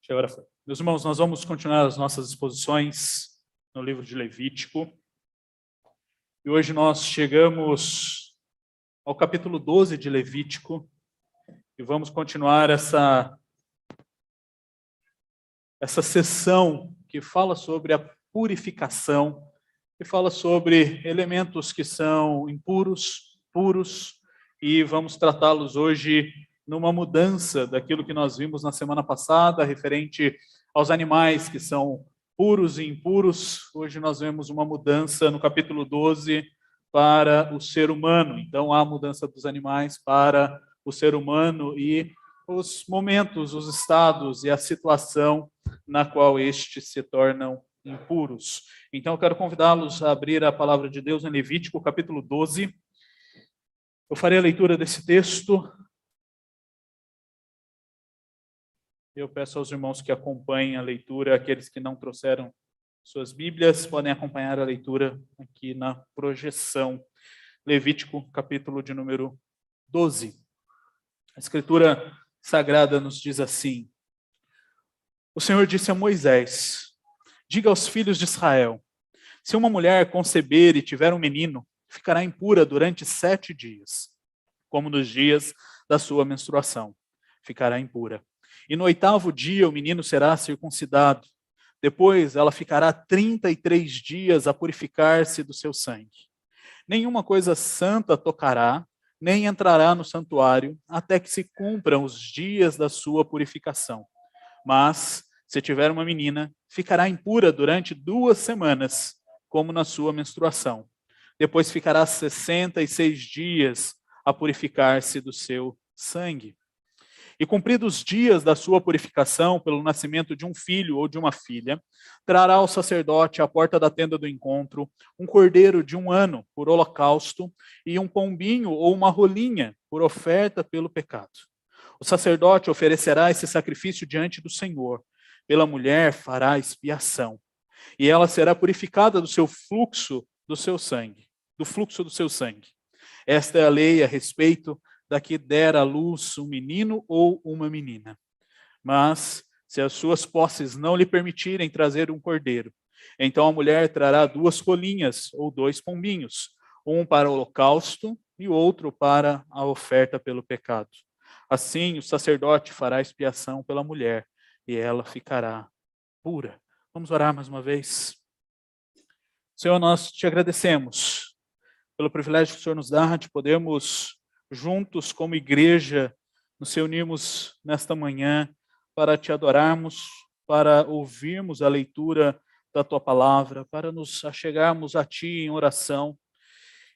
Agora foi. Meus irmãos, nós vamos continuar as nossas exposições no livro de Levítico. E hoje nós chegamos ao capítulo 12 de Levítico e vamos continuar essa sessão que fala sobre a purificação, que fala sobre elementos que são impuros, puros, e vamos tratá-los hoje numa mudança daquilo que nós vimos na semana passada, referente aos animais que são puros e impuros. Hoje nós vemos uma mudança no capítulo 12 para o ser humano. Então há a mudança dos animais para o ser humano e os momentos, os estados e a situação na qual estes se tornam impuros. Então eu quero convidá-los a abrir a palavra de Deus em Levítico, capítulo 12. Eu farei a leitura desse texto. Eu peço aos irmãos que acompanhem a leitura, aqueles que não trouxeram suas Bíblias, podem acompanhar a leitura aqui na projeção. Levítico, capítulo de número 12. A Escritura Sagrada nos diz assim: o Senhor disse a Moisés: diga aos filhos de Israel, se uma mulher conceber e tiver um menino, ficará impura durante 7 dias, como nos dias da sua menstruação, ficará impura. E no 8º dia o menino será circuncidado. Depois ela ficará 33 dias a purificar-se do seu sangue. Nenhuma coisa santa tocará, nem entrará no santuário, até que se cumpram os dias da sua purificação. Mas, se tiver uma menina, ficará impura durante 2 semanas, como na sua menstruação. Depois ficará 66 dias a purificar-se do seu sangue. E cumpridos os dias da sua purificação pelo nascimento de um filho ou de uma filha, trará o sacerdote à porta da tenda do encontro um cordeiro de 1 ano por holocausto e um pombinho ou uma rolinha por oferta pelo pecado. O sacerdote oferecerá esse sacrifício diante do Senhor. Pela mulher fará expiação, e ela será purificada do fluxo do seu sangue. Esta é a lei a respeito da que der à luz um menino ou uma menina. Mas, se as suas posses não lhe permitirem trazer um cordeiro, então a mulher trará 2 rolinhas ou 2 pombinhos, um para o holocausto e outro para a oferta pelo pecado. Assim, o sacerdote fará expiação pela mulher e ela ficará pura. Vamos orar mais uma vez. Senhor, nós te agradecemos pelo privilégio que o Senhor nos dá de podermos juntos como igreja nos reunirmos nesta manhã para te adorarmos, para ouvirmos a leitura da tua palavra, para nos achegarmos a ti em oração.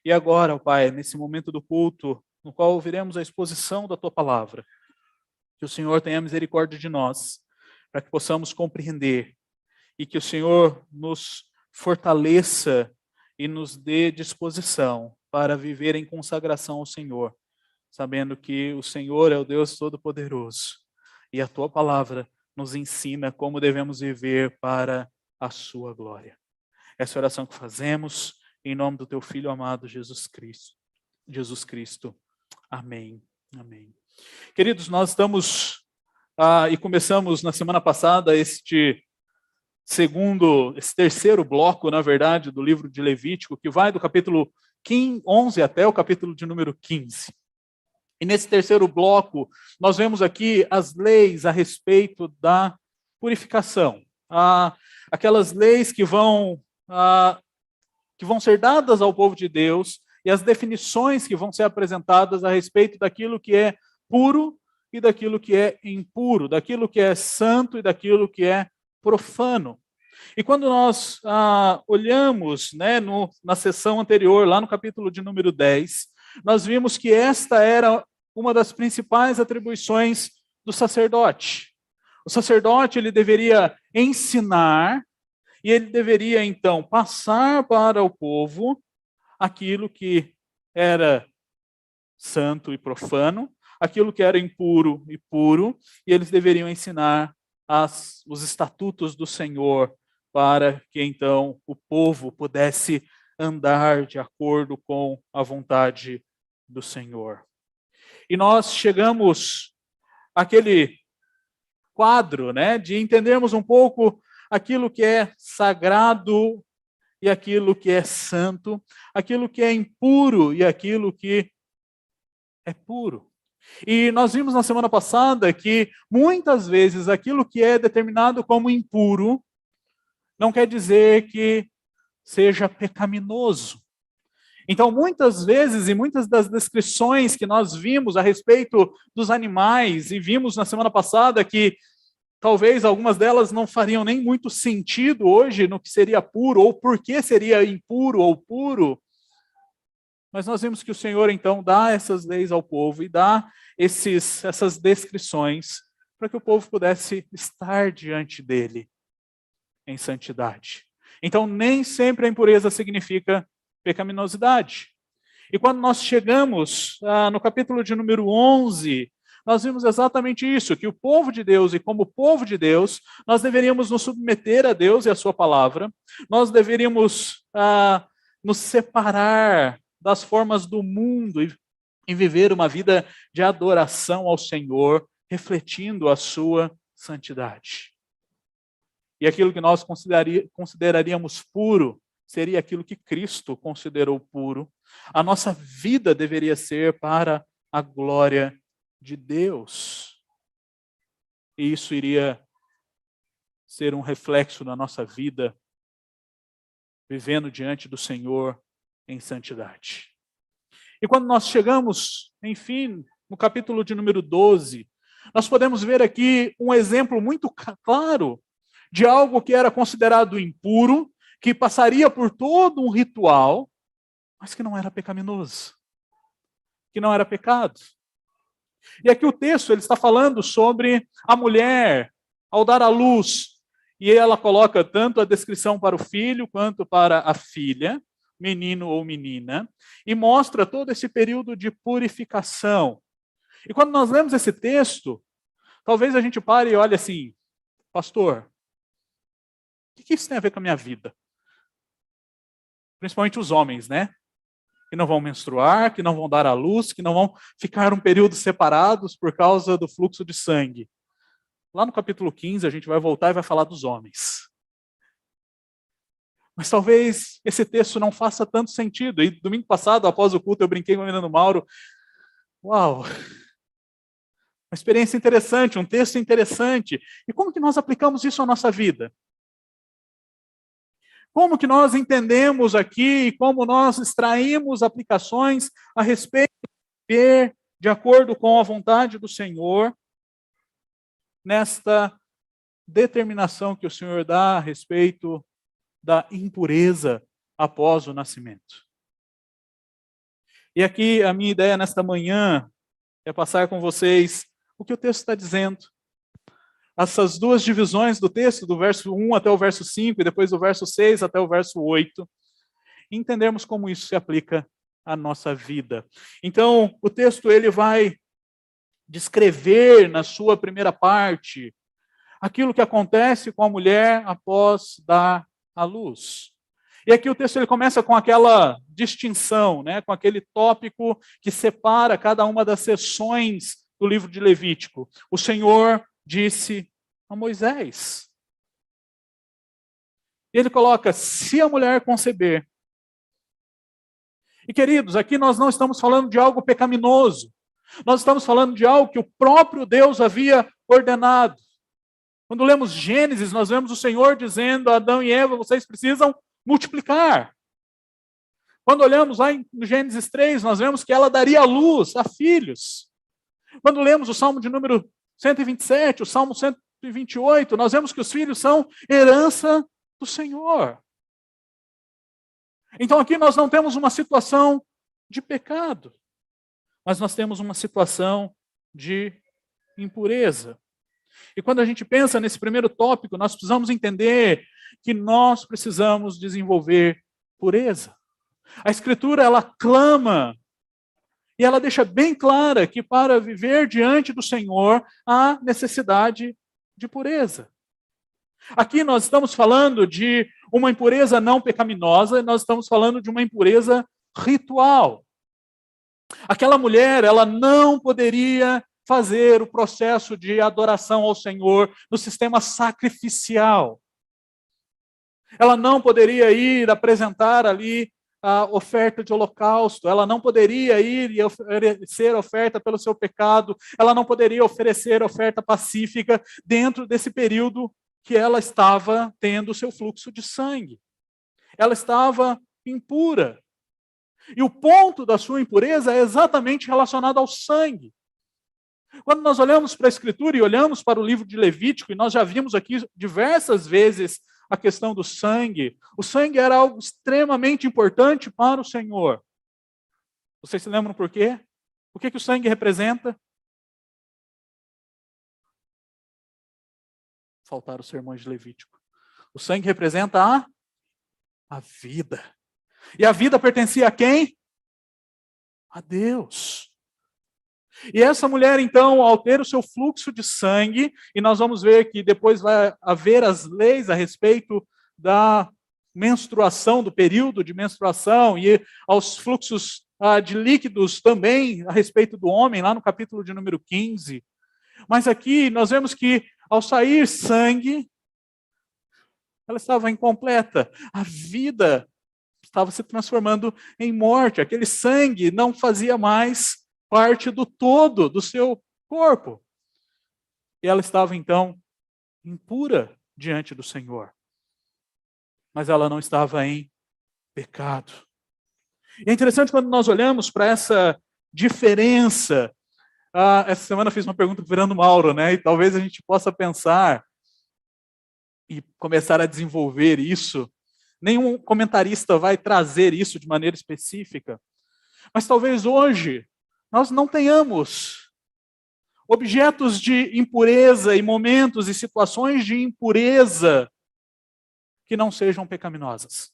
E agora, ó Pai, nesse momento do culto, no qual ouviremos a exposição da tua palavra, que o Senhor tenha misericórdia de nós, para que possamos compreender e que o Senhor nos fortaleça e nos dê disposição para viver em consagração ao Senhor, sabendo que o Senhor é o Deus Todo-Poderoso e a tua palavra nos ensina como devemos viver para a sua glória. Essa é a oração que fazemos em nome do teu Filho amado Jesus Cristo. Amém. Amém. Queridos, nós estamos e começamos na semana passada esse terceiro bloco, na verdade, do livro de Levítico, que vai do capítulo 11 até o capítulo de número 15. E nesse terceiro bloco, nós vemos aqui as leis a respeito da purificação. Aquelas leis que vão ser dadas ao povo de Deus e as definições que vão ser apresentadas a respeito daquilo que é puro e daquilo que é impuro, daquilo que é santo e daquilo que é profano. E quando nós olhamos, na sessão anterior, lá no capítulo de número 10, nós vimos que esta era uma das principais atribuições do sacerdote. O sacerdote, ele deveria ensinar e ele deveria, então, passar para o povo aquilo que era santo e profano, aquilo que era impuro e puro, e eles deveriam ensinar os estatutos do Senhor para que, então, o povo pudesse andar de acordo com a vontade do Senhor. E nós chegamos àquele quadro, né, de entendermos um pouco aquilo que é sagrado e aquilo que é santo, aquilo que é impuro e aquilo que é puro. E nós vimos na semana passada que muitas vezes aquilo que é determinado como impuro não quer dizer que seja pecaminoso. Então, muitas vezes, e muitas das descrições que nós vimos a respeito dos animais, e vimos na semana passada que talvez algumas delas não fariam nem muito sentido hoje no que seria puro, ou por que seria impuro ou puro, mas nós vimos que o Senhor, então, dá essas leis ao povo e dá essas descrições para que o povo pudesse estar diante dele em santidade. Então, nem sempre a impureza significa pecaminosidade. E quando nós chegamos no capítulo de número 11, nós vimos exatamente isso, que o povo de Deus, e como povo de Deus, nós deveríamos nos submeter a Deus e a sua palavra, nós deveríamos nos separar das formas do mundo e viver uma vida de adoração ao Senhor, refletindo a sua santidade. E aquilo que nós consideraríamos puro seria aquilo que Cristo considerou puro. A nossa vida deveria ser para a glória de Deus. E isso iria ser um reflexo na nossa vida, vivendo diante do Senhor em santidade. E quando nós chegamos, enfim, no capítulo de número 12, nós podemos ver aqui um exemplo muito claro de algo que era considerado impuro, que passaria por todo um ritual, mas que não era pecaminoso, que não era pecado. E aqui o texto ele está falando sobre a mulher ao dar à luz, e ela coloca tanto a descrição para o filho quanto para a filha, menino ou menina, e mostra todo esse período de purificação. E quando nós lemos esse texto, talvez a gente pare e olhe assim, pastor, o que isso tem a ver com a minha vida? Principalmente os homens, né? Que não vão menstruar, que não vão dar à luz, que não vão ficar um período separados por causa do fluxo de sangue. Lá no capítulo 15, a gente vai voltar e vai falar dos homens. Mas talvez esse texto não faça tanto sentido. E domingo passado, após o culto, eu brinquei com a menina do Mauro. Uau! Uma experiência interessante, um texto interessante. E como que nós aplicamos isso à nossa vida? Como que nós entendemos aqui e como nós extraímos aplicações a respeito de viver de acordo com a vontade do Senhor nesta determinação que o Senhor dá a respeito da impureza após o nascimento. E aqui a minha ideia nesta manhã é passar com vocês o que o texto está dizendo. Essas duas divisões do texto, do verso 1 até o verso 5, e depois do verso 6 até o verso 8, e entendermos como isso se aplica à nossa vida. Então, o texto ele vai descrever na sua primeira parte aquilo que acontece com a mulher após dar à luz. E aqui o texto ele começa com aquela distinção, né, com aquele tópico que separa cada uma das seções do livro de Levítico. O Senhor disse a Moisés. Ele coloca, se a mulher conceber. E queridos, aqui nós não estamos falando de algo pecaminoso. Nós estamos falando de algo que o próprio Deus havia ordenado. Quando lemos Gênesis, nós vemos o Senhor dizendo a Adão e Eva, vocês precisam multiplicar. Quando olhamos lá em Gênesis 3, nós vemos que ela daria luz a filhos. Quando lemos o Salmo de número 127, o Salmo 128, nós vemos que os filhos são herança do Senhor. Então aqui nós não temos uma situação de pecado, mas nós temos uma situação de impureza. E quando a gente pensa nesse primeiro tópico, nós precisamos entender que nós precisamos desenvolver pureza. A Escritura, ela clama e ela deixa bem clara que para viver diante do Senhor há necessidade de pureza. Aqui nós estamos falando de uma impureza não pecaminosa, nós estamos falando de uma impureza ritual. Aquela mulher, ela não poderia fazer o processo de adoração ao Senhor no sistema sacrificial. Ela não poderia ir apresentar ali a oferta de holocausto, ela não poderia ir e oferecer oferta pelo seu pecado, ela não poderia oferecer oferta pacífica dentro desse período que ela estava tendo o seu fluxo de sangue. Ela estava impura. E o ponto da sua impureza é exatamente relacionado ao sangue. Quando nós olhamos para a Escritura e olhamos para o livro de Levítico, e nós já vimos aqui diversas vezes a questão do sangue, o sangue era algo extremamente importante para o Senhor. Vocês se lembram por quê? O que o sangue representa? Faltaram os sermões de Levítico. O sangue representa a vida. E a vida pertencia a quem? A Deus. E essa mulher, então, ao ter o seu fluxo de sangue, e nós vamos ver que depois vai haver as leis a respeito da menstruação, do período de menstruação, e aos fluxos de líquidos também a respeito do homem, lá no capítulo de número 15. Mas aqui nós vemos que ao sair sangue, ela estava incompleta. A vida estava se transformando em morte. Aquele sangue não fazia mais parte do todo do seu corpo. E ela estava, então, impura diante do Senhor. Mas ela não estava em pecado. E é interessante quando nós olhamos para essa diferença. Essa semana eu fiz uma pergunta para o Fernando Mauro, né? E talvez a gente possa pensar e começar a desenvolver isso. Nenhum comentarista vai trazer isso de maneira específica. Mas talvez hoje nós não tenhamos objetos de impureza e momentos e situações de impureza que não sejam pecaminosas.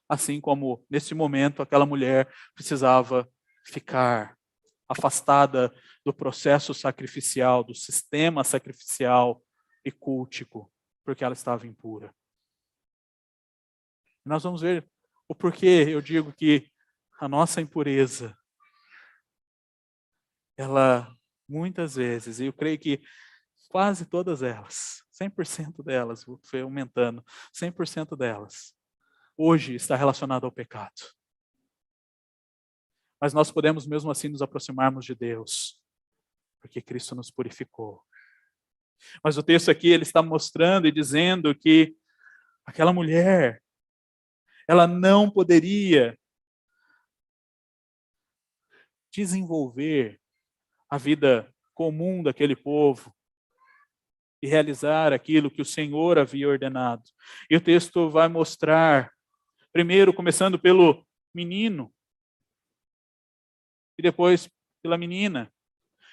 Assim como, nesse momento, aquela mulher precisava ficar afastada do processo sacrificial, do sistema sacrificial e cultico, porque ela estava impura. Nós vamos ver o porquê eu digo que a nossa impureza, ela muitas vezes, e eu creio que quase todas elas, 100% delas, foi aumentando, 100% delas, hoje está relacionada ao pecado. Mas nós podemos mesmo assim nos aproximarmos de Deus, porque Cristo nos purificou. Mas o texto aqui, ele está mostrando e dizendo que aquela mulher, ela não poderia desenvolver a vida comum daquele povo e realizar aquilo que o Senhor havia ordenado. E o texto vai mostrar, primeiro começando pelo menino, e depois pela menina,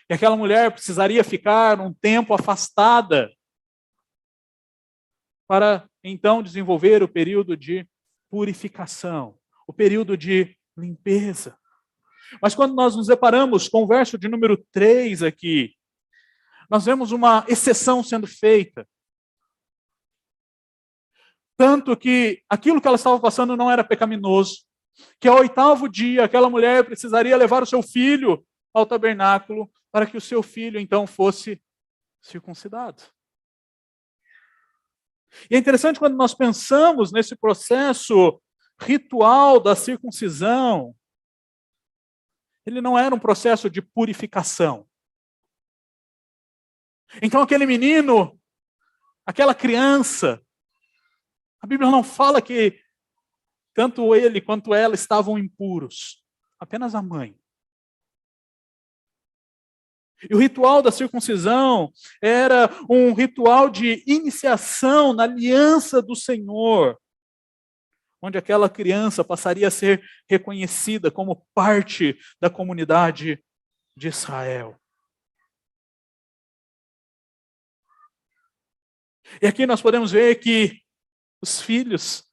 que aquela mulher precisaria ficar um tempo afastada para então desenvolver o período de purificação, o período de limpeza. Mas quando nós nos deparamos com o verso de número 3 aqui, nós vemos uma exceção sendo feita. Tanto que aquilo que ela estava passando não era pecaminoso, que ao 8º dia aquela mulher precisaria levar o seu filho ao tabernáculo para que o seu filho então fosse circuncidado. E é interessante quando nós pensamos nesse processo ritual da circuncisão, ele não era um processo de purificação. Então aquele menino, aquela criança, a Bíblia não fala que tanto ele quanto ela estavam impuros, apenas a mãe. E o ritual da circuncisão era um ritual de iniciação na aliança do Senhor, onde aquela criança passaria a ser reconhecida como parte da comunidade de Israel. E aqui nós podemos ver que os filhos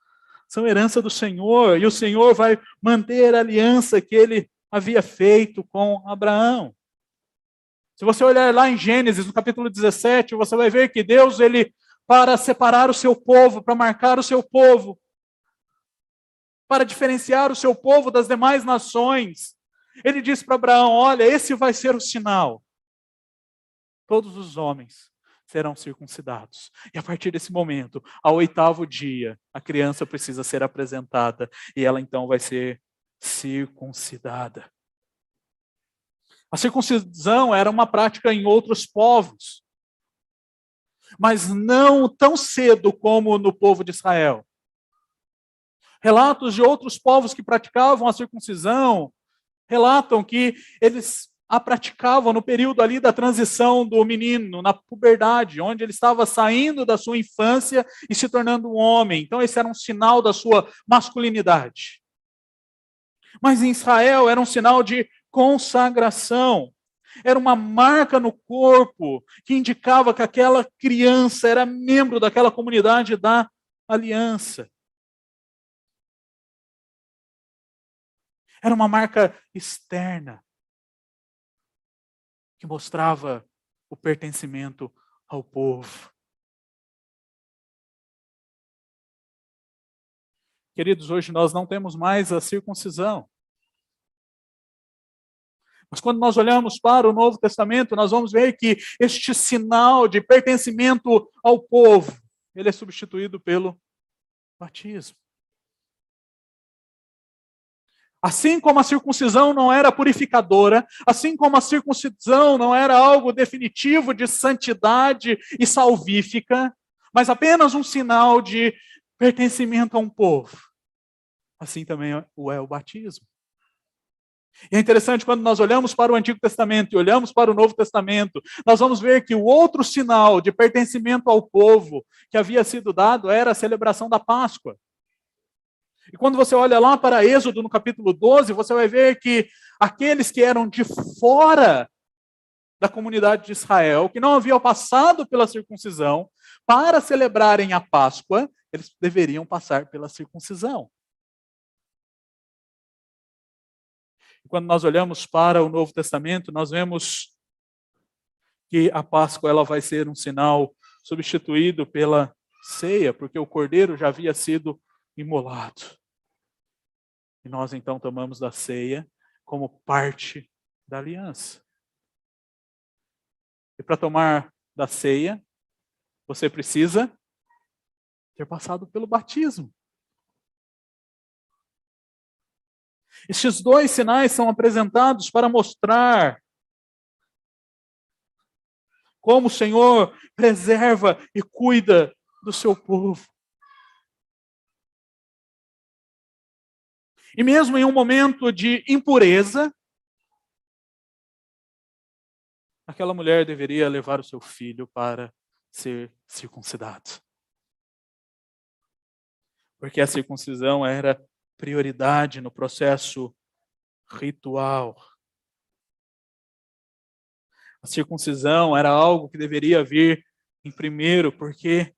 são herança do Senhor, e o Senhor vai manter a aliança que ele havia feito com Abraão. Se você olhar lá em Gênesis, no capítulo 17, você vai ver que Deus, ele, para separar o seu povo, para marcar o seu povo, para diferenciar o seu povo das demais nações, Ele diz para Abraão: olha, esse vai ser o sinal. Todos os homens serão circuncidados. E a partir desse momento, ao 8º dia, a criança precisa ser apresentada e ela então vai ser circuncidada. A circuncisão era uma prática em outros povos, mas não tão cedo como no povo de Israel. Relatos de outros povos que praticavam a circuncisão relatam que eles a praticavam no período ali da transição do menino, na puberdade, onde ele estava saindo da sua infância e se tornando um homem. Então esse era um sinal da sua masculinidade. Mas em Israel era um sinal de consagração. Era uma marca no corpo que indicava que aquela criança era membro daquela comunidade da aliança. Era uma marca externa que mostrava o pertencimento ao povo. Queridos, hoje nós não temos mais a circuncisão. Mas quando nós olhamos para o Novo Testamento, nós vamos ver que este sinal de pertencimento ao povo, ele é substituído pelo batismo. Assim como a circuncisão não era purificadora, assim como a circuncisão não era algo definitivo de santidade e salvífica, mas apenas um sinal de pertencimento a um povo, assim também é o batismo. E é interessante quando nós olhamos para o Antigo Testamento e olhamos para o Novo Testamento, nós vamos ver que o outro sinal de pertencimento ao povo que havia sido dado era a celebração da Páscoa. E quando você olha lá para Êxodo, no capítulo 12, você vai ver que aqueles que eram de fora da comunidade de Israel, que não haviam passado pela circuncisão, para celebrarem a Páscoa, eles deveriam passar pela circuncisão. E quando nós olhamos para o Novo Testamento, nós vemos que a Páscoa ela vai ser um sinal substituído pela ceia, porque o cordeiro já havia sido imolado. E nós então tomamos da ceia como parte da aliança. E para tomar da ceia, você precisa ter passado pelo batismo. Estes dois sinais são apresentados para mostrar como o Senhor preserva e cuida do seu povo. E mesmo em um momento de impureza, aquela mulher deveria levar o seu filho para ser circuncidado. Porque a circuncisão era prioridade no processo ritual. A circuncisão era algo que deveria vir em primeiro, porque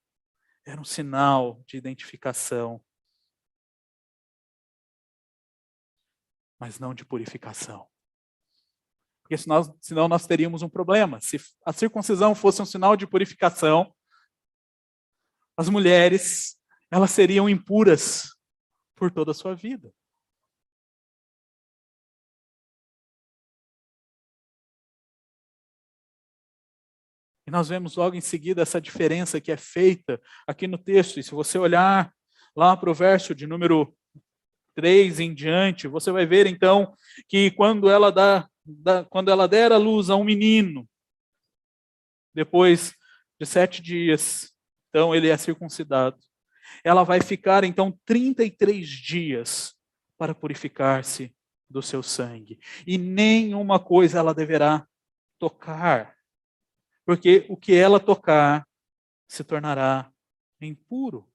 era um sinal de identificação, mas não de purificação. Porque senão nós teríamos um problema. Se a circuncisão fosse um sinal de purificação, as mulheres, elas seriam impuras por toda a sua vida. E nós vemos logo em seguida essa diferença que é feita aqui no texto. E se você olhar lá para o verso de número 3 em diante, você vai ver então que quando ela der à luz a um menino, depois de 7 dias, então ele é circuncidado. Ela vai ficar então 33 dias para purificar-se do seu sangue. E nenhuma coisa ela deverá tocar, porque o que ela tocar se tornará impuro.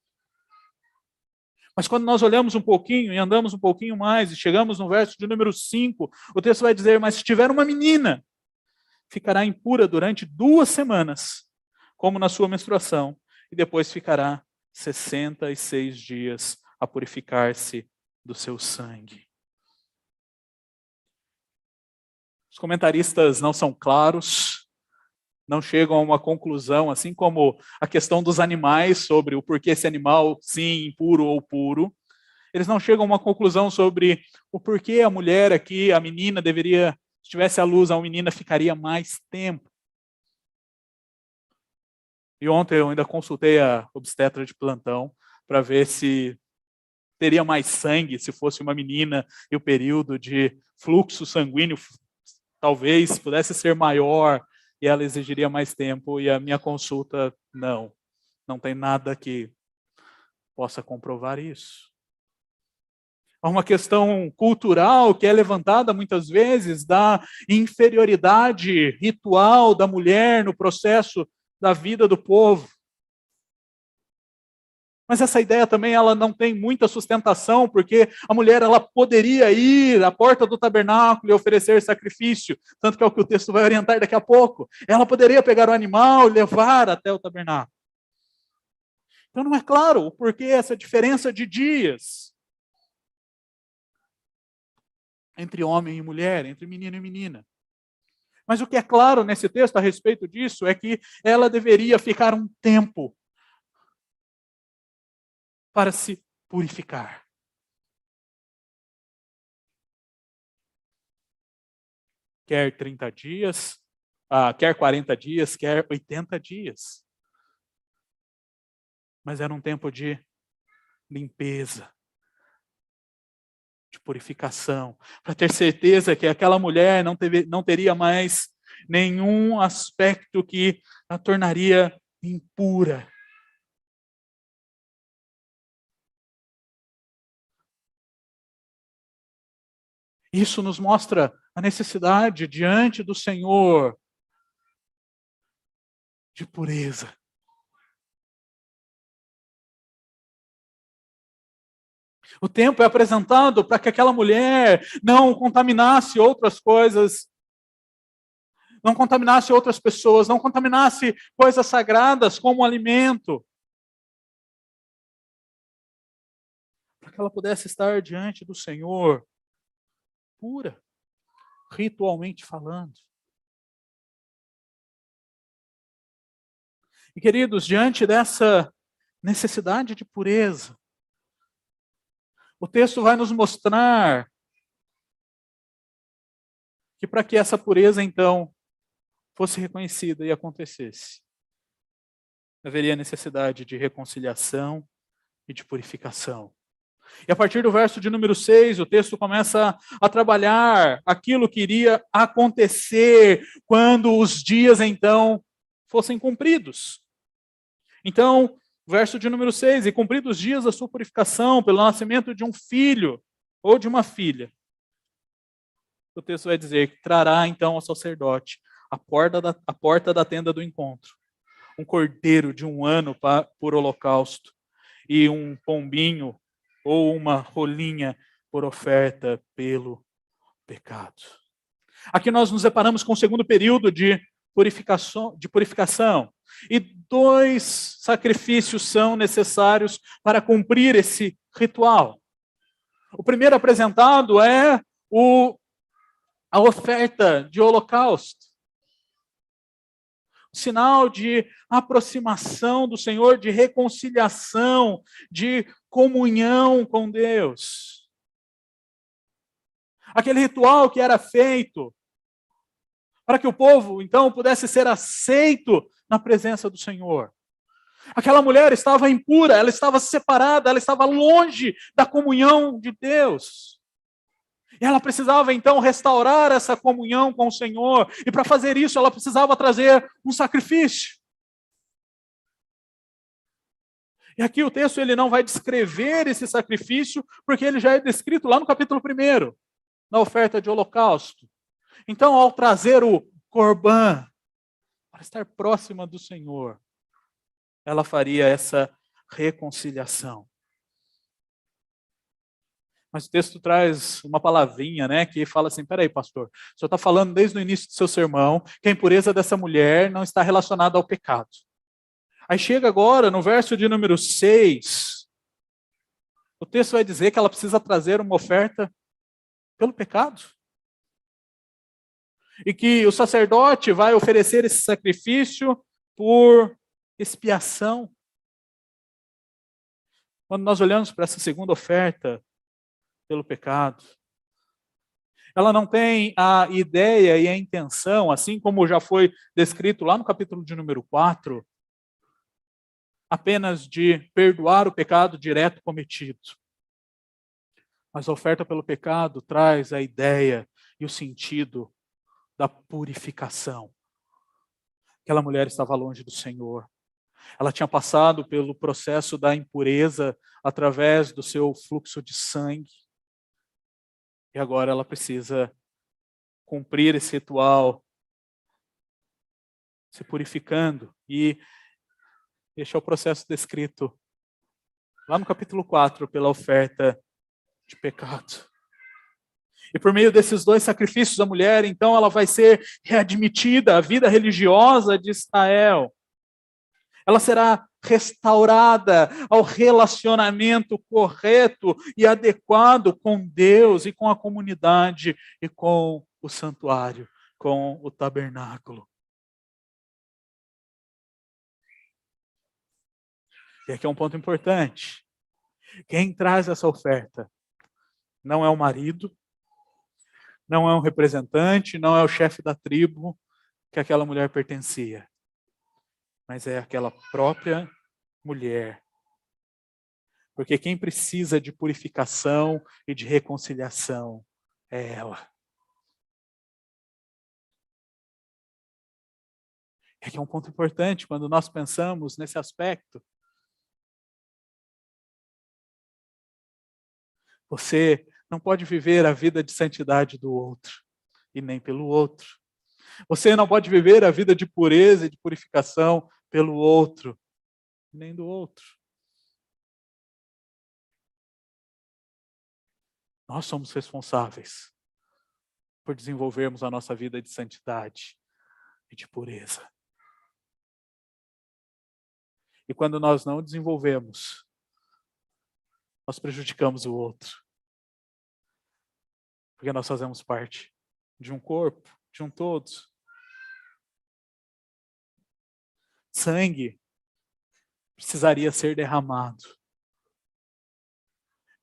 Mas quando nós olhamos um pouquinho e andamos um pouquinho mais e chegamos no verso de número 5, o texto vai dizer: mas se tiver uma menina, ficará impura durante 2 semanas, como na sua menstruação, e depois ficará 66 dias a purificar-se do seu sangue. Os comentaristas não são claros, não chegam a uma conclusão, assim como a questão dos animais, sobre o porquê esse animal, sim, impuro ou puro. Eles não chegam a uma conclusão sobre o porquê a mulher aqui, a menina, deveria, se tivesse à luz, a menina ficaria mais tempo. E ontem eu ainda consultei a obstetra de plantão para ver se teria mais sangue se fosse uma menina e o período de fluxo sanguíneo talvez pudesse ser maior e ela exigiria mais tempo. E a minha consulta, não tem nada que possa comprovar isso. Há uma questão cultural que é levantada muitas vezes da inferioridade ritual da mulher no processo da vida do povo. Mas essa ideia também ela não tem muita sustentação, porque a mulher ela poderia ir à porta do tabernáculo e oferecer sacrifício, tanto que é o que o texto vai orientar daqui a pouco. Ela poderia pegar o animal e levar até o tabernáculo. Então não é claro o porquê essa diferença de dias entre homem e mulher, entre menino e menina. Mas o que é claro nesse texto a respeito disso é que ela deveria ficar um tempo para se purificar. Quer 30 dias, quer 40 dias, quer 80 dias. Mas era um tempo de limpeza, de purificação, para ter certeza que aquela mulher não teria mais nenhum aspecto que a tornaria impura. Isso nos mostra a necessidade diante do Senhor de pureza. O tempo é apresentado para que aquela mulher não contaminasse outras coisas, não contaminasse outras pessoas, não contaminasse coisas sagradas como alimento. Para que ela pudesse estar diante do Senhor pura, ritualmente falando. E queridos, diante dessa necessidade de pureza, o texto vai nos mostrar que para que essa pureza, então, fosse reconhecida e acontecesse, haveria necessidade de reconciliação e de purificação. E a partir do verso de número 6, o texto começa a trabalhar aquilo que iria acontecer quando os dias, então, fossem cumpridos. Então, verso de número 6, e cumpridos os dias da sua purificação pelo nascimento de um filho ou de uma filha. O texto vai dizer que trará então ao sacerdote a porta da tenda do encontro, um cordeiro de 1 ano por holocausto e um pombinho ou uma rolinha por oferta pelo pecado. Aqui nós nos deparamos com o segundo período de purificação. E 2 sacrifícios são necessários para cumprir esse ritual. O primeiro apresentado é a oferta de holocausto. Sinal de aproximação do Senhor, de reconciliação, de comunhão com Deus. Aquele ritual que era feito para que o povo, então, pudesse ser aceito na presença do Senhor. Aquela mulher estava impura, ela estava separada, ela estava longe da comunhão de Deus. E ela precisava, então, restaurar essa comunhão com o Senhor. E para fazer isso, ela precisava trazer um sacrifício. E aqui o texto ele não vai descrever esse sacrifício, porque ele já é descrito lá no capítulo 1, na oferta de holocausto. Então, ao trazer o corban, para estar próxima do Senhor, ela faria essa reconciliação. Mas o texto traz uma palavrinha, né, que fala assim, peraí, pastor, o senhor está falando desde o início do seu sermão que a impureza dessa mulher não está relacionada ao pecado. Aí chega agora, no verso de número 6, o texto vai dizer que ela precisa trazer uma oferta pelo pecado. E que o sacerdote vai oferecer esse sacrifício por expiação. Quando nós olhamos para essa segunda oferta pelo pecado, ela não tem a ideia e a intenção, assim como já foi descrito lá no capítulo de número 4, apenas de perdoar o pecado direto cometido. Mas a oferta pelo pecado traz a ideia e o sentido da purificação. Aquela mulher estava longe do Senhor. Ela tinha passado pelo processo da impureza através do seu fluxo de sangue. E agora ela precisa cumprir esse ritual, se purificando. E este é o processo descrito lá no capítulo 4, pela oferta de pecado. E por meio desses dois sacrifícios, a mulher, então, ela vai ser readmitida à vida religiosa de Israel. Ela será restaurada ao relacionamento correto e adequado com Deus e com a comunidade e com o santuário, com o tabernáculo. E aqui é um ponto importante. Quem traz essa oferta não é o marido, não é um representante, não é o chefe da tribo que aquela mulher pertencia, mas é aquela própria mulher. Porque quem precisa de purificação e de reconciliação é ela. É que é um ponto importante quando nós pensamos nesse aspecto. Você não pode viver a vida de santidade do outro e nem pelo outro. Você não pode viver a vida de pureza e de purificação pelo outro, nem do outro. Nós somos responsáveis por desenvolvermos a nossa vida de santidade e de pureza. E quando nós não desenvolvemos, nós prejudicamos o outro. Porque nós fazemos parte de um corpo, de um todo. Sangue precisaria ser derramado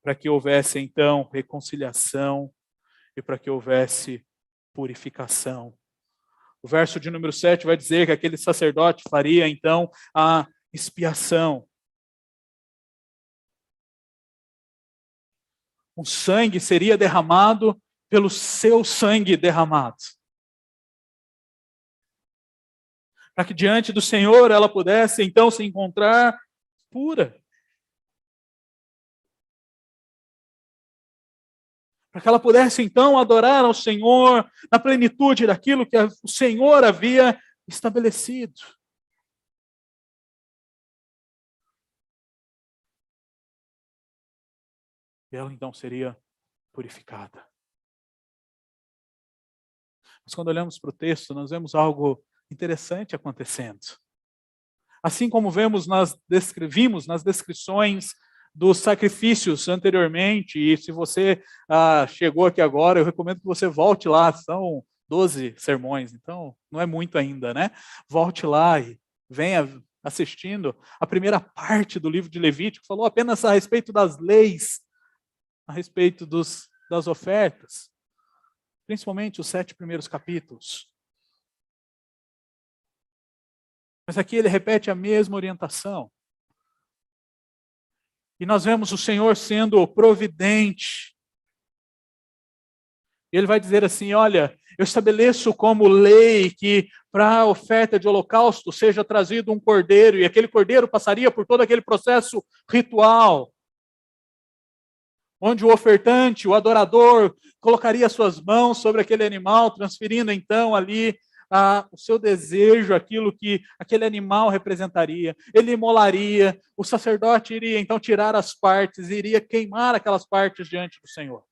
para que houvesse, então, reconciliação e para que houvesse purificação. O verso de número 7 vai dizer que aquele sacerdote faria, então, a expiação. O sangue seria derramado pelo seu sangue derramado. Para que diante do Senhor ela pudesse, então, se encontrar pura. Para que ela pudesse, então, adorar ao Senhor na plenitude daquilo que o Senhor havia estabelecido. E ela, então, seria purificada. Mas quando olhamos para o texto, nós vemos algo interessante acontecendo. Assim como vimos nas descrições dos sacrifícios anteriormente, e se você chegou aqui agora, eu recomendo que você volte lá, são 12 sermões, então não é muito ainda, né? Volte lá e venha assistindo a primeira parte do livro de Levítico, falou apenas a respeito das leis, a respeito das ofertas, principalmente os 7 primeiros capítulos. Mas aqui ele repete a mesma orientação. E nós vemos o Senhor sendo providente. E ele vai dizer assim, olha, eu estabeleço como lei que para a oferta de holocausto seja trazido um cordeiro, e aquele cordeiro passaria por todo aquele processo ritual, onde o ofertante, o adorador, colocaria suas mãos sobre aquele animal, transferindo então ali o seu desejo, aquilo que aquele animal representaria. Ele imolaria, o sacerdote iria então tirar as partes, iria queimar aquelas partes diante do Senhor.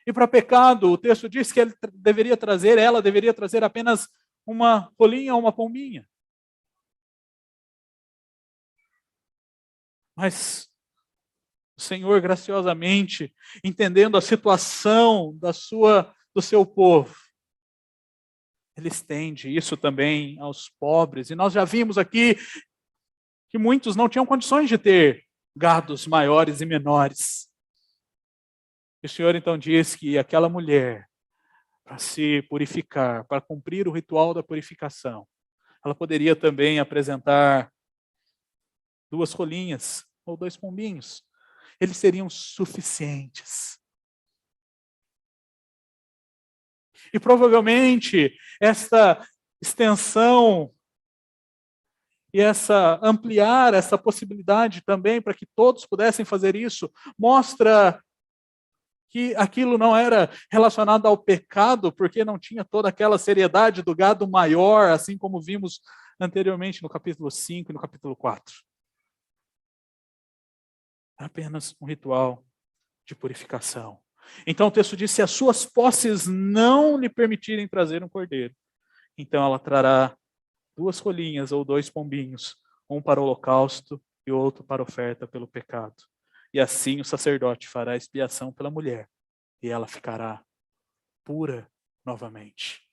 E para pecado, o texto diz que ela deveria trazer apenas uma rolinha ou uma pombinha. Mas o Senhor graciosamente, entendendo a situação do seu povo, Ele estende isso também aos pobres. E nós já vimos aqui que muitos não tinham condições de ter gados maiores e menores. E o Senhor então diz que aquela mulher, para se purificar, para cumprir o ritual da purificação, ela poderia também apresentar 2 rolinhas ou 2 pombinhos. Eles seriam suficientes. E provavelmente esta extensão e ampliar essa possibilidade também para que todos pudessem fazer isso, mostra que aquilo não era relacionado ao pecado, porque não tinha toda aquela seriedade do gado maior, assim como vimos anteriormente no capítulo 5 e no capítulo 4. É apenas um ritual de purificação. Então o texto diz: se as suas posses não lhe permitirem trazer um cordeiro, então ela trará 2 rolinhas ou 2 pombinhos, um para o holocausto e outro para a oferta pelo pecado. E assim o sacerdote fará expiação pela mulher, e ela ficará pura novamente.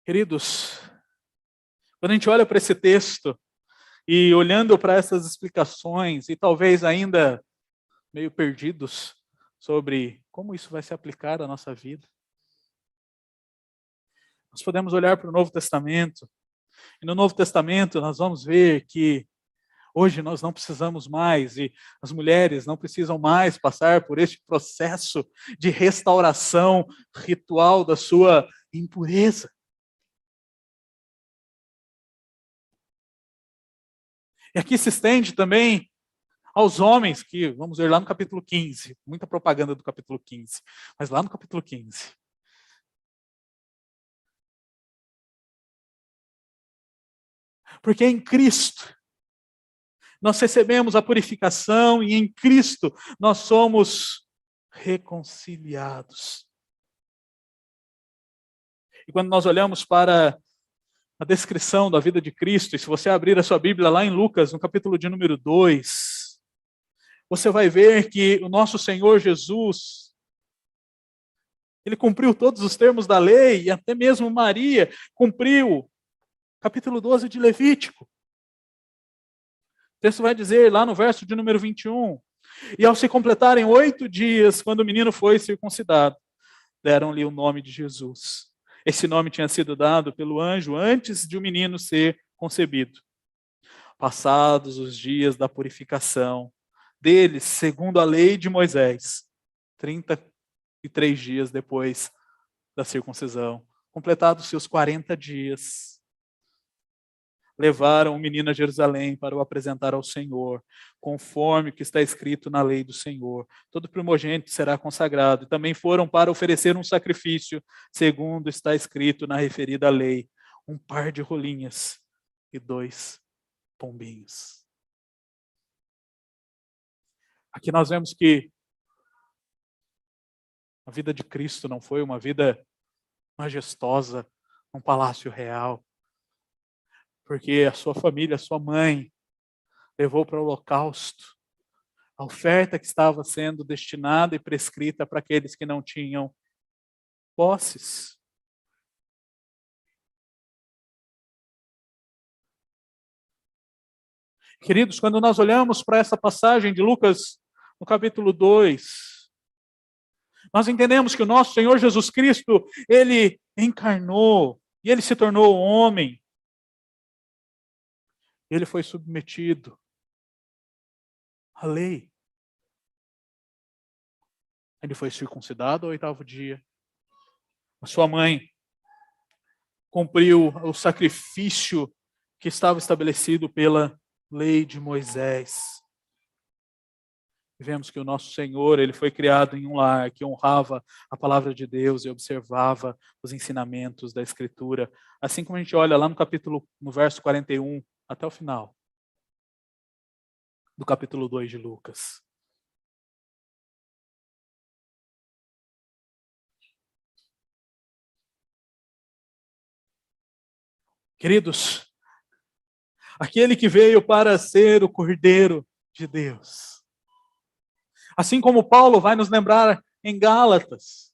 Queridos, quando a gente olha para esse texto, e olhando para essas explicações, e talvez ainda meio perdidos sobre como isso vai se aplicar à nossa vida, nós podemos olhar para o Novo Testamento, e no Novo Testamento nós vamos ver que hoje nós não precisamos mais, e as mulheres não precisam mais passar por este processo de restauração ritual da sua impureza. E aqui se estende também aos homens, que vamos ver lá no capítulo 15, muita propaganda do capítulo 15, mas lá no capítulo 15. Porque em Cristo nós recebemos a purificação e em Cristo nós somos reconciliados. E quando nós olhamos para a descrição da vida de Cristo, e se você abrir a sua Bíblia lá em Lucas, no capítulo de número 2, você vai ver que o nosso Senhor Jesus, ele cumpriu todos os termos da lei, e até mesmo Maria cumpriu capítulo 12 de Levítico. O texto vai dizer lá no verso de número 21, e ao se completarem 8 dias, quando o menino foi circuncidado, deram-lhe o nome de Jesus. Esse nome tinha sido dado pelo anjo antes de o menino ser concebido. Passados os dias da purificação deles, segundo a lei de Moisés, 33 dias depois da circuncisão, completados seus 40 dias, levaram o menino a Jerusalém para o apresentar ao Senhor, conforme o que está escrito na lei do Senhor. Todo primogênito será consagrado. E também foram para oferecer um sacrifício, segundo está escrito na referida lei, um par de rolinhas e 2 pombinhos. Aqui nós vemos que a vida de Cristo não foi uma vida majestosa, num palácio real, porque a sua família, a sua mãe, levou para o holocausto a oferta que estava sendo destinada e prescrita para aqueles que não tinham posses. Queridos, quando nós olhamos para essa passagem de Lucas, no capítulo 2, nós entendemos que o nosso Senhor Jesus Cristo, ele encarnou e ele se tornou homem. Ele foi submetido à lei. Ele foi circuncidado ao 8º dia. A sua mãe cumpriu o sacrifício que estava estabelecido pela lei de Moisés. E vemos que o nosso Senhor, ele foi criado em um lar que honrava a palavra de Deus e observava os ensinamentos da Escritura. Assim como a gente olha lá no verso 41, até o final do capítulo 2 de Lucas. Queridos, aquele que veio para ser o Cordeiro de Deus. Assim como Paulo vai nos lembrar em Gálatas,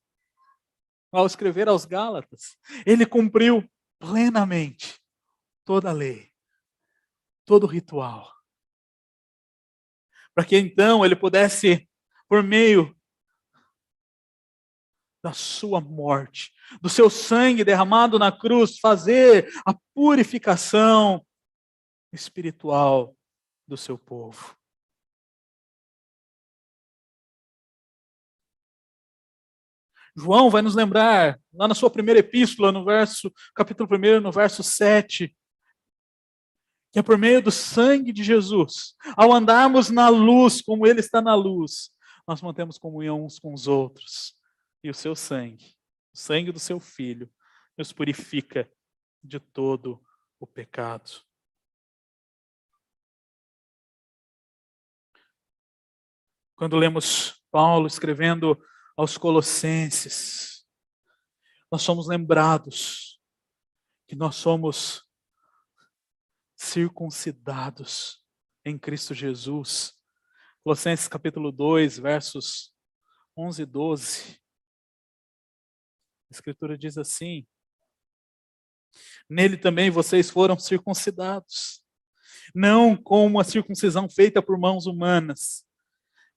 ao escrever aos Gálatas, ele cumpriu plenamente toda a lei. todo ritual. Para que então ele pudesse, por meio da sua morte, do seu sangue derramado na cruz, fazer a purificação espiritual do seu povo. João vai nos lembrar, lá na sua primeira epístola, capítulo 1, no verso 7, que é por meio do sangue de Jesus, ao andarmos na luz, como Ele está na luz, nós mantemos comunhão uns com os outros. E o seu sangue, o sangue do seu Filho, nos purifica de todo o pecado. Quando lemos Paulo escrevendo aos Colossenses, nós somos lembrados que nós somos circuncidados em Cristo Jesus. Colossenses capítulo 2, versos 11 e 12. A Escritura diz assim: nele também vocês foram circuncidados, não com uma circuncisão feita por mãos humanas,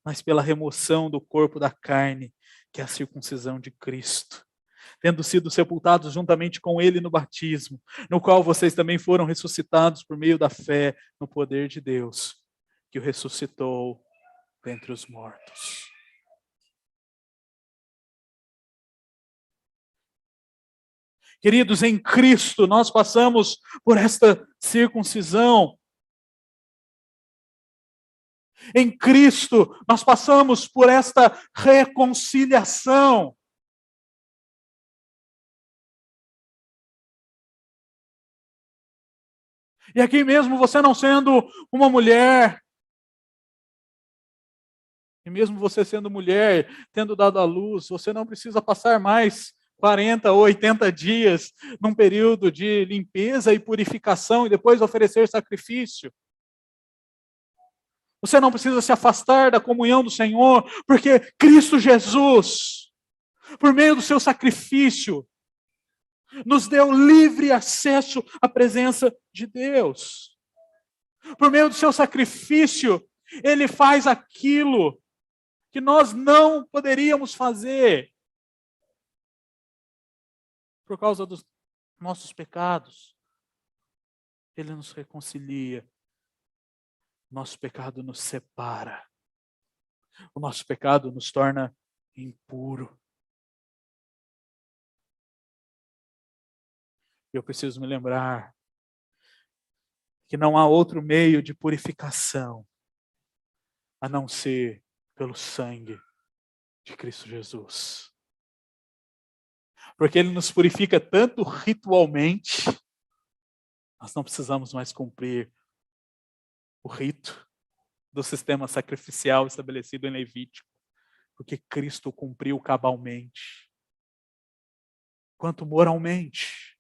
mas pela remoção do corpo da carne, que é a circuncisão de Cristo, tendo sido sepultados juntamente com ele no batismo, no qual vocês também foram ressuscitados por meio da fé no poder de Deus, que o ressuscitou dentre os mortos. Queridos, em Cristo nós passamos por esta circuncisão. Em Cristo nós passamos por esta reconciliação. E aqui mesmo você não sendo uma mulher, e mesmo você sendo mulher, tendo dado à luz, você não precisa passar mais 40 ou 80 dias num período de limpeza e purificação e depois oferecer sacrifício. Você não precisa se afastar da comunhão do Senhor, porque Cristo Jesus, por meio do seu sacrifício, nos deu livre acesso à presença de Deus. Por meio do seu sacrifício, Ele faz aquilo que nós não poderíamos fazer por causa dos nossos pecados. Ele nos reconcilia. Nosso pecado nos separa. O nosso pecado nos torna impuro. Eu preciso me lembrar que não há outro meio de purificação a não ser pelo sangue de Cristo Jesus. Porque Ele nos purifica tanto ritualmente, nós não precisamos mais cumprir o rito do sistema sacrificial estabelecido em Levítico, porque Cristo cumpriu cabalmente. Quanto moralmente,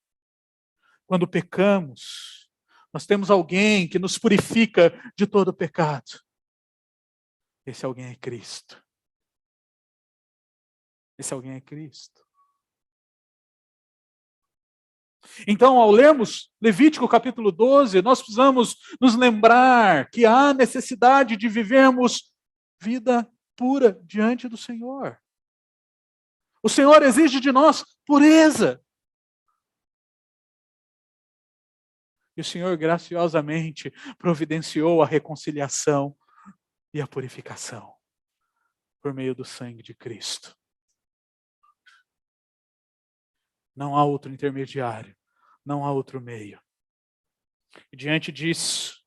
quando pecamos, nós temos alguém que nos purifica de todo pecado. Esse alguém é Cristo. Esse alguém é Cristo. Então, ao lermos Levítico capítulo 12, nós precisamos nos lembrar que há necessidade de vivermos vida pura diante do Senhor. O Senhor exige de nós pureza. E o Senhor graciosamente providenciou a reconciliação e a purificação por meio do sangue de Cristo. Não há outro intermediário, não há outro meio. E diante disso,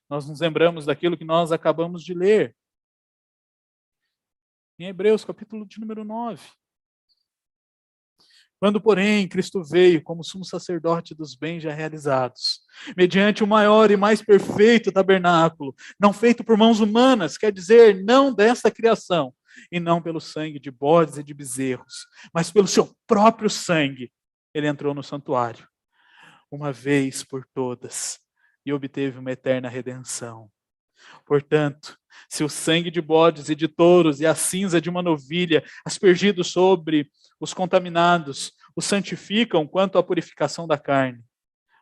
nós nos lembramos daquilo que nós acabamos de ler. Em Hebreus, capítulo de número 9. Quando, porém, Cristo veio como sumo sacerdote dos bens já realizados, mediante o maior e mais perfeito tabernáculo, não feito por mãos humanas, quer dizer, não desta criação, e não pelo sangue de bodes e de bezerros, mas pelo seu próprio sangue, ele entrou no santuário, uma vez por todas, e obteve uma eterna redenção. Portanto, se o sangue de bodes e de touros e a cinza de uma novilha, aspergidos sobre os contaminados, os santificam quanto à purificação da carne,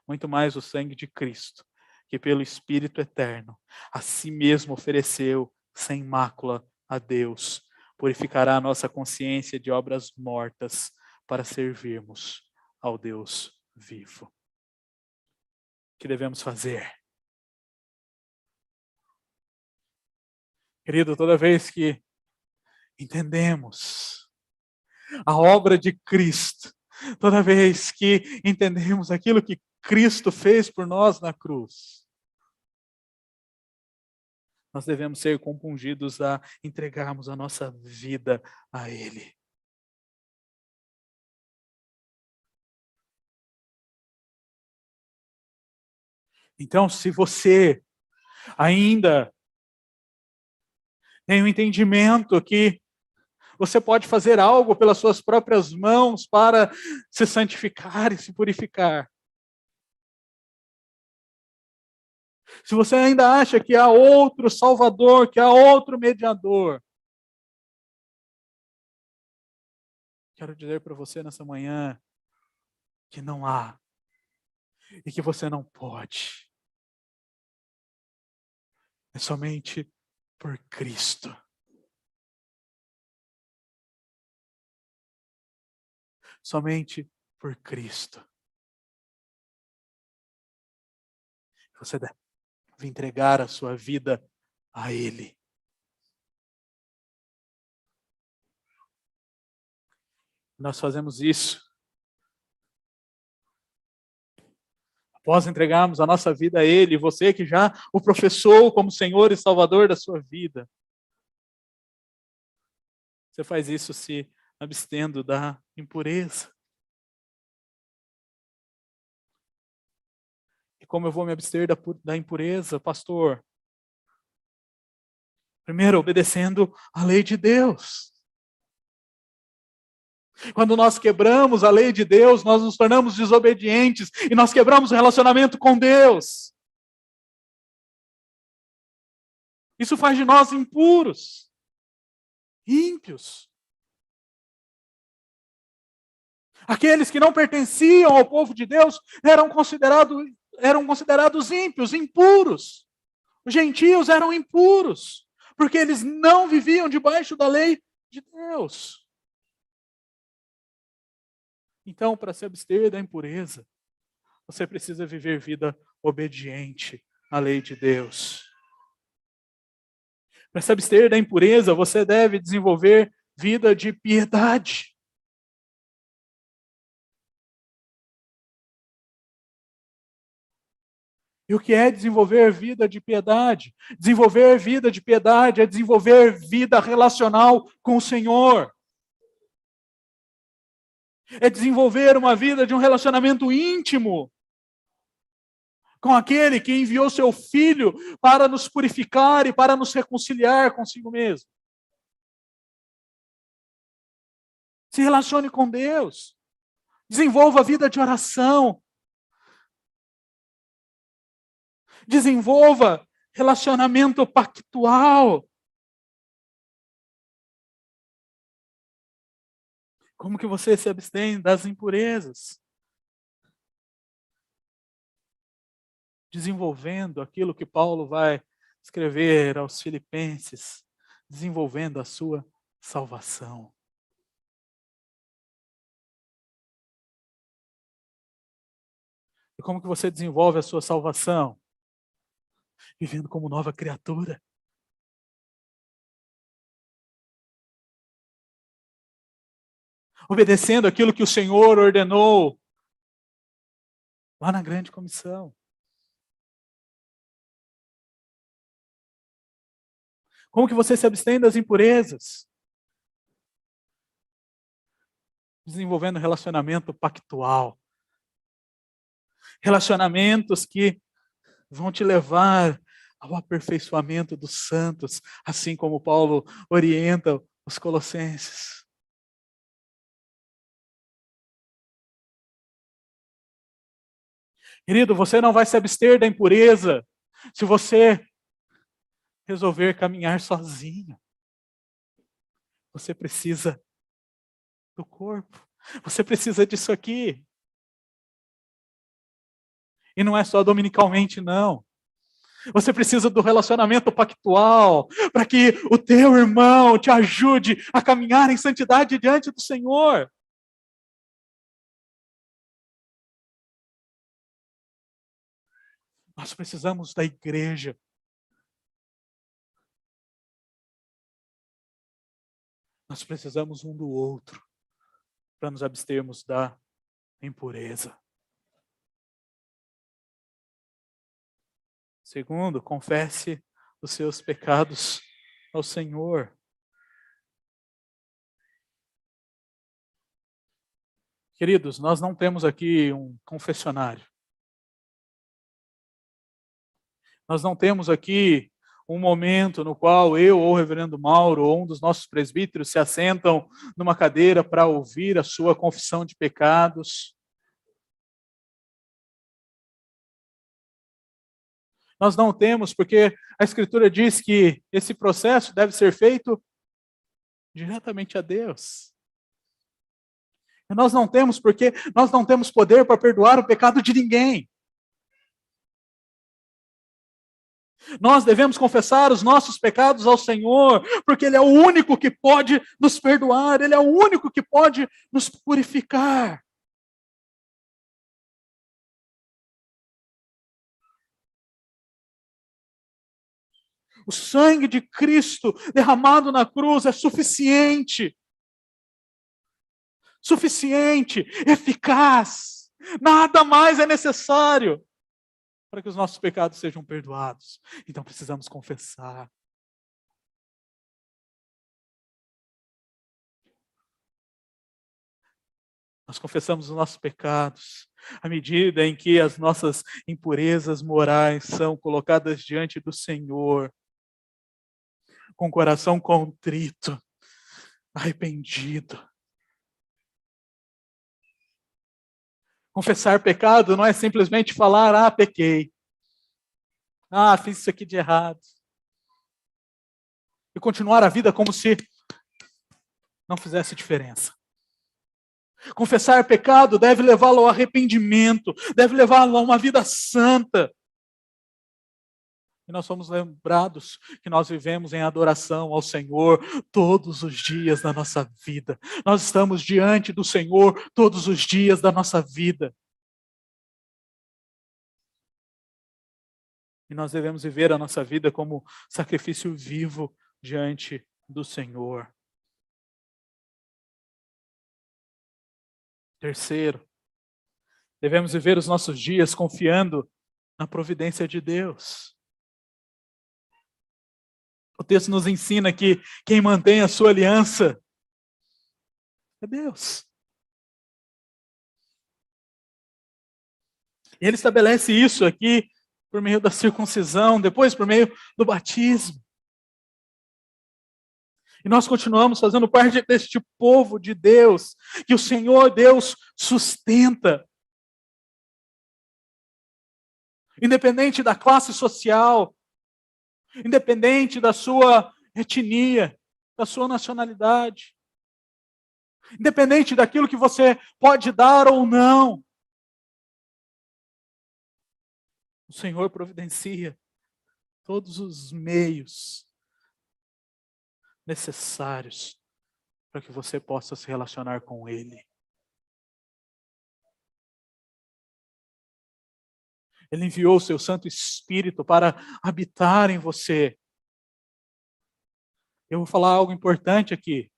muito mais o sangue de Cristo, que pelo Espírito eterno a si mesmo ofereceu sem mácula a Deus, purificará a nossa consciência de obras mortas para servirmos ao Deus vivo. O que devemos fazer? Querido, toda vez que entendemos a obra de Cristo, toda vez que entendemos aquilo que Cristo fez por nós na cruz, nós devemos ser compungidos a entregarmos a nossa vida a Ele. Então, se você ainda tem o entendimento que você pode fazer algo pelas suas próprias mãos para se santificar e se purificar, se você ainda acha que há outro Salvador, que há outro mediador, quero dizer para você nessa manhã que não há e que você não pode. É somente por Cristo. Somente por Cristo. Você deve entregar a sua vida a Ele. Nós fazemos isso. Após entregarmos a nossa vida a Ele, você que já o professou como Senhor e Salvador da sua vida, você faz isso se abstendo da impureza. E como eu vou me abster da impureza, pastor? Primeiro, obedecendo a lei de Deus. Quando nós quebramos a lei de Deus, nós nos tornamos desobedientes e nós quebramos o relacionamento com Deus. Isso faz de nós impuros, ímpios. Aqueles que não pertenciam ao povo de Deus eram considerados ímpios, impuros. Os gentios eram impuros, porque eles não viviam debaixo da lei de Deus. Então, para se abster da impureza, você precisa viver vida obediente à lei de Deus. Para se abster da impureza, você deve desenvolver vida de piedade. E o que é desenvolver vida de piedade? Desenvolver vida de piedade é desenvolver vida relacional com o Senhor. É desenvolver uma vida de um relacionamento íntimo com aquele que enviou seu Filho para nos purificar e para nos reconciliar consigo mesmo. Se relacione com Deus. Desenvolva a vida de oração. Desenvolva relacionamento pactual. Como que você se abstém das impurezas? Desenvolvendo aquilo que Paulo vai escrever aos Filipenses, desenvolvendo a sua salvação. E como que você desenvolve a sua salvação? Vivendo como nova criatura. Obedecendo aquilo que o Senhor ordenou lá na grande comissão. Como que você se abstém das impurezas? Desenvolvendo relacionamento pactual. Relacionamentos que vão te levar ao aperfeiçoamento dos santos, assim como Paulo orienta os colossenses. Querido, você não vai se abster da impureza se você resolver caminhar sozinho. Você precisa do corpo. Você precisa disso aqui. E não é só dominicalmente, não. Você precisa do relacionamento pactual para que o teu irmão te ajude a caminhar em santidade diante do Senhor. Nós precisamos da igreja. Nós precisamos um do outro para nos abstermos da impureza. Segundo, confesse os seus pecados ao Senhor. Queridos, nós não temos aqui um confessionário. Nós não temos aqui um momento no qual eu ou o reverendo Mauro ou um dos nossos presbíteros se assentam numa cadeira para ouvir a sua confissão de pecados. Nós não temos, porque a Escritura diz que esse processo deve ser feito diretamente a Deus. E nós não temos, porque nós não temos poder para perdoar o pecado de ninguém. Nós devemos confessar os nossos pecados ao Senhor, porque Ele é o único que pode nos perdoar, Ele é o único que pode nos purificar. O sangue de Cristo derramado na cruz é suficiente. Suficiente, eficaz. Nada mais é necessário para que os nossos pecados sejam perdoados. Então precisamos confessar. Nós confessamos os nossos pecados à medida em que as nossas impurezas morais são colocadas diante do Senhor, com o coração contrito, arrependido. Confessar pecado não é simplesmente falar, pequei. Fiz isso aqui de errado. E continuar a vida como se não fizesse diferença. Confessar pecado deve levá-lo ao arrependimento, deve levá-lo a uma vida santa. E nós somos lembrados que nós vivemos em adoração ao Senhor todos os dias da nossa vida. Nós estamos diante do Senhor todos os dias da nossa vida. E nós devemos viver a nossa vida como sacrifício vivo diante do Senhor. Terceiro, devemos viver os nossos dias confiando na providência de Deus. O texto nos ensina que quem mantém a sua aliança é Deus. E Ele estabelece isso aqui por meio da circuncisão, depois por meio do batismo. E nós continuamos fazendo parte deste povo de Deus, que o Senhor Deus sustenta. Independente da classe social, independente da sua etnia, da sua nacionalidade, independente daquilo que você pode dar ou não, o Senhor providencia todos os meios necessários para que você possa se relacionar com Ele. Ele enviou o seu Santo Espírito para habitar em você. Eu vou falar algo importante aqui.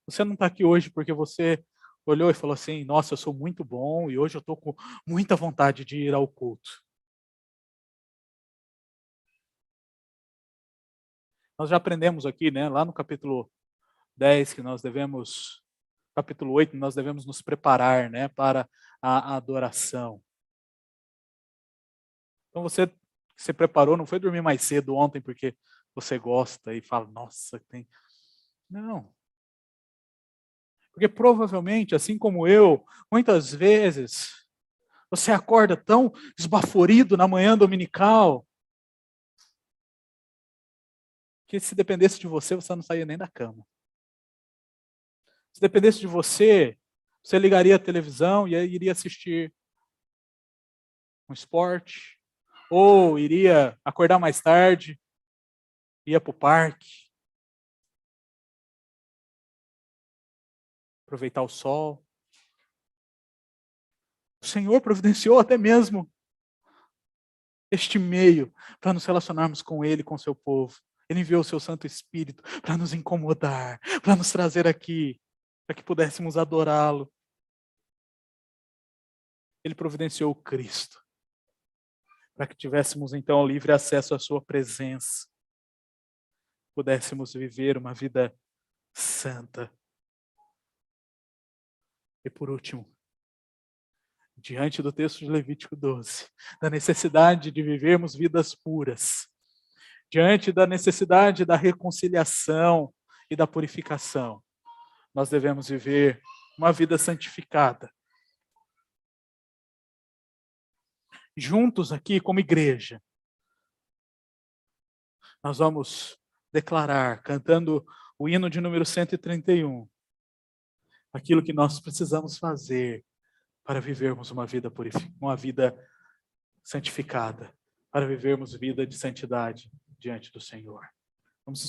Você não está aqui hoje porque você olhou e falou assim, nossa, eu sou muito bom e hoje eu estou com muita vontade de ir ao culto. Nós já aprendemos aqui, né, lá no capítulo 10, que nós devemos, capítulo 8, nós devemos nos preparar, né, para a adoração. Então você se preparou, não foi dormir mais cedo ontem porque você gosta e fala, nossa, tem... Não. Porque provavelmente, assim como eu, muitas vezes, você acorda tão esbaforido na manhã dominical, que se dependesse de você, você não saía nem da cama. Se dependesse de você, você ligaria a televisão e aí iria assistir um esporte, ou iria acordar mais tarde, ia para o parque, aproveitar o sol. O Senhor providenciou até mesmo este meio para nos relacionarmos com Ele, com o seu povo. Ele enviou o seu Santo Espírito para nos incomodar, para nos trazer aqui, para que pudéssemos adorá-lo. Ele providenciou o Cristo, para que tivéssemos então livre acesso à sua presença, pudéssemos viver uma vida santa. E por último, diante do texto de Levítico 12, da necessidade de vivermos vidas puras, diante da necessidade da reconciliação e da purificação, nós devemos viver uma vida santificada. Juntos aqui, como igreja, nós vamos declarar, cantando o hino de número 131, aquilo que nós precisamos fazer para vivermos uma vida santificada, para vivermos vida de santidade diante do Senhor. Vamos